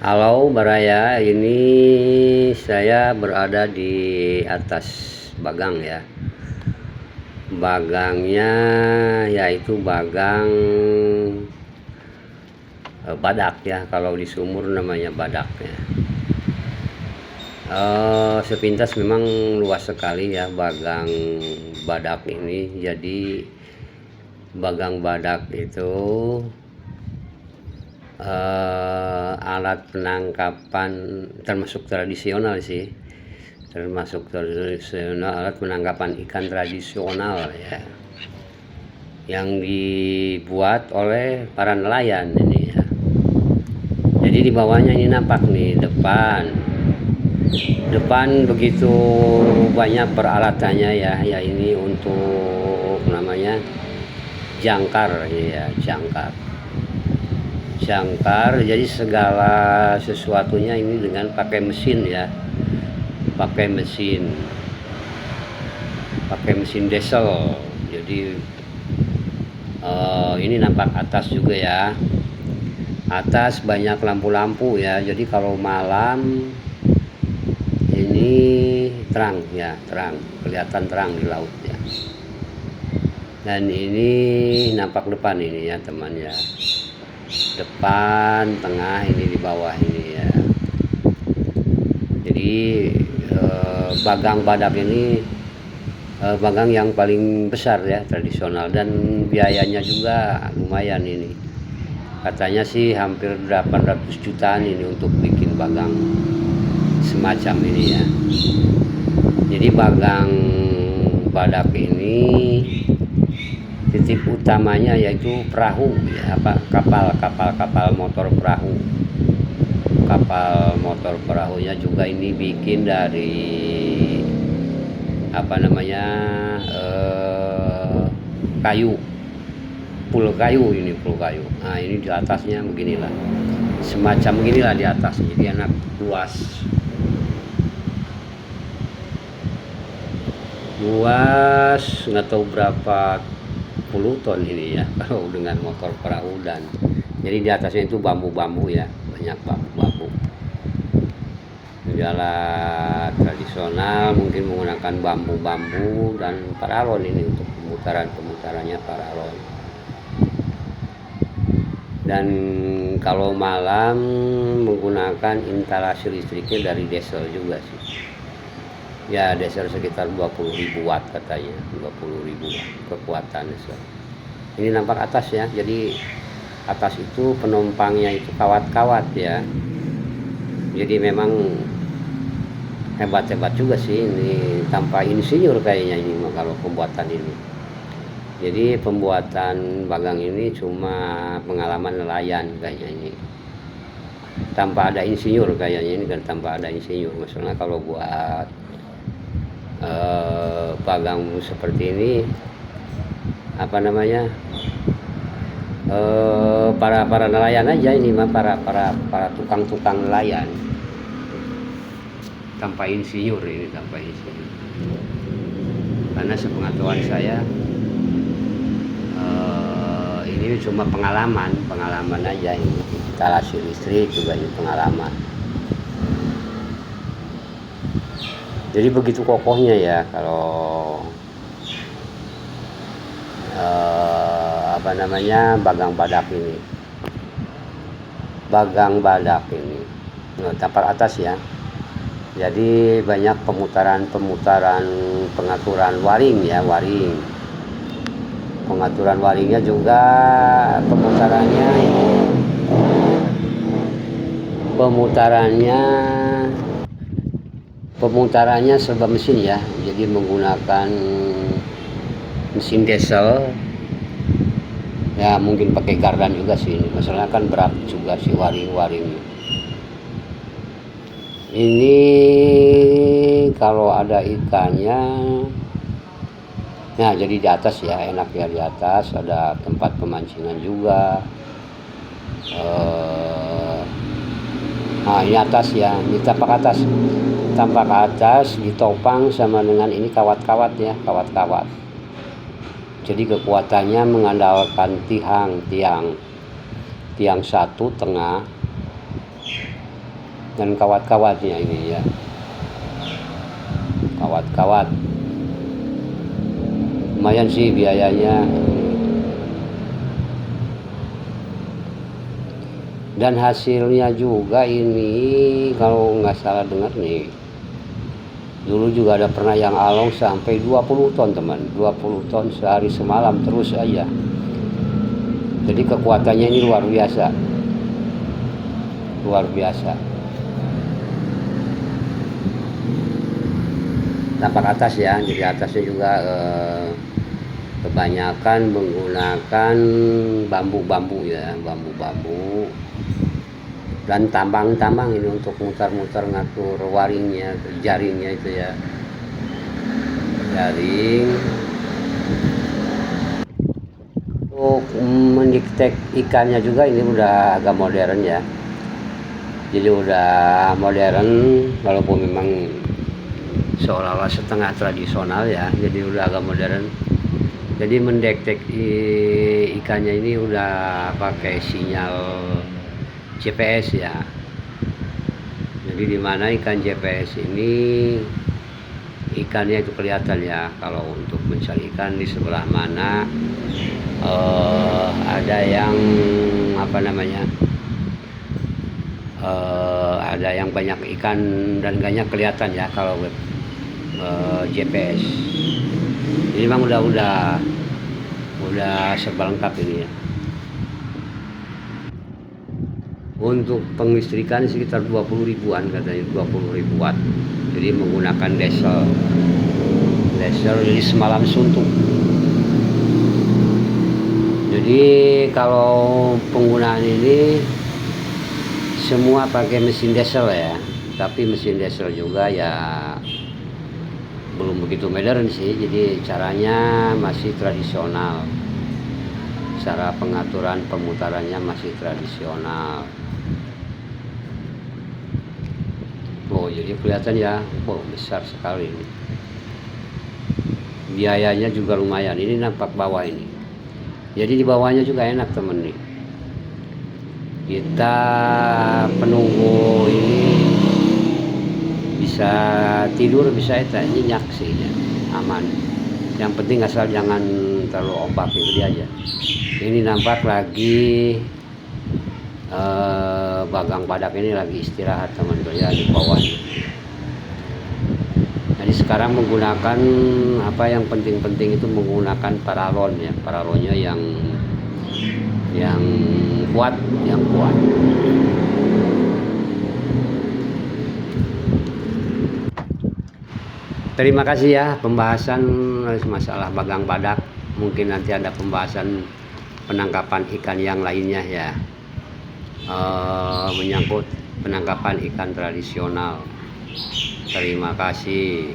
Halo Baraya, ini saya berada di atas bagang ya. Bagangnya yaitu bagang badak ya, kalau di sumur namanya badak ya. Sepintas memang luas sekali ya bagang badak ini. Jadi bagang badak itu alat penangkapan termasuk tradisional sih, alat penangkapan ikan tradisional ya, yang dibuat oleh para nelayan ini ya. Jadi di bawahnya ini nampak nih depan begitu banyak peralatannya ya ini untuk namanya jangkar ya, jangkar. Jadi segala sesuatunya ini dengan pakai mesin ya, pakai mesin diesel. Jadi ini nampak atas juga ya, atas banyak lampu-lampu ya. Jadi kalau malam ini terang ya, kelihatan terang di laut ya. Dan ini nampak depan ini ya teman ya, depan, tengah, ini di bawah ini ya. Jadi bagang badak ini bagang yang paling besar ya, tradisional, dan biayanya juga lumayan ini. Katanya sih hampir 800 jutaan ini untuk bikin bagang semacam ini ya. Jadi bagang badak ini titik utamanya yaitu perahu ya, kapal motor perahu. Kapal motor perahunya juga ini bikin dari kayu, pul kayu. Nah ini di atasnya beginilah, semacam beginilah di atas. Jadi enak, luas nggak tahu berapa puluh ton ini ya kalau dengan motor perahu. Dan jadi di atasnya itu bambu-bambu ya, banyak bambu-bambu. Alat tradisional mungkin menggunakan bambu-bambu dan paralon ini untuk pemutarannya paralon. Dan kalau malam menggunakan instalasi listriknya dari diesel juga sih ya, diesel sekitar 20.000 watt katanya, 20.000 watt kekuatan diesel. Ini nampak atas ya, jadi atas itu penumpangnya itu kawat-kawat ya. Jadi memang hebat juga sih ini, tanpa insinyur kayaknya ini kalau pembuatan ini. Jadi pembuatan bagang ini cuma pengalaman nelayan kayaknya ini, tanpa ada insinyur kayaknya ini, dan tanpa ada insinyur. Maksudnya kalau buat bagang seperti ini para nelayan aja ini mah, para tukang nelayan, tanpa insinyur ini, karena sepengetahuan saya ini cuma pengalaman aja ini. Instalasi listrik juga ini pengalaman. Jadi begitu kokohnya ya kalau bagang badak ini. Tampar atas ya. Jadi banyak pengaturan waring ya, pengaturan waringnya juga, pemutarannya serba mesin ya. Jadi menggunakan mesin diesel ya, mungkin pakai gardan juga sih ini. Masalahnya kan berat juga sih waring-waringnya. Ini kalau ada ikannya nah, jadi di atas ya, enak ya, di atas ada tempat pemancingan juga. Nah ini atas ya, ini tampak atas ditopang sama dengan ini kawat-kawat ya, Jadi kekuatannya mengandalkan tiang satu tengah dan kawat-kawatnya ini ya, kawat-kawat lumayan sih biayanya. Dan hasilnya juga ini kalau nggak salah dengar nih, dulu juga ada pernah yang along sampai 20 ton teman, 20 ton sehari semalam terus aja. Jadi kekuatannya ini luar biasa, luar biasa. Tampak atas ya, jadi atasnya juga kebanyakan menggunakan bambu-bambu ya, bambu-bambu dan tambang-tambang ini untuk mutar-mutar ngatur waringnya, jaringnya itu ya, jaring. Untuk mendiktek ikannya juga ini udah agak modern ya, jadi udah modern walaupun memang seolah-olah setengah tradisional ya, jadi udah agak modern. Jadi mendeteksi ikannya ini udah pakai sinyal GPS ya. Jadi dimana ikan GPS ini ikannya itu kelihatan ya, kalau untuk mencari ikan di sebelah mana ada yang apa namanya, ada yang banyak ikan dan gaknya kelihatan ya kalau GPS. Jadi memang udah serba lengkap ini ya. Untuk penglistrikan sekitar 20 ribuan katanya, 20 ribu watt. Jadi menggunakan diesel jadi semalam suntuk. Jadi kalau penggunaan ini semua pakai mesin diesel ya, tapi mesin diesel juga ya belum begitu modern sih, jadi caranya masih tradisional, cara pengaturan pemutarannya masih tradisional. Oh jadi kelihatan ya, oh besar sekali ini. Biayanya juga lumayan, ini nampak bawah ini, jadi di bawahnya juga enak temen nih. Kita penunggu ini bisa tidur, bisa nyenyak sih ya, aman. Yang penting asal jangan terlalu ombak itu dia aja. Ini nampak lagi bagang badak ini lagi istirahat teman-teman ya di bawah. Jadi sekarang menggunakan apa yang penting-penting itu menggunakan paralon ya, paralonnya yang kuat, yang kuat. Terima kasih ya pembahasan masalah bagang badak. Mungkin nanti ada pembahasan penangkapan ikan yang lainnya ya, menyangkut penangkapan ikan tradisional. Terima kasih.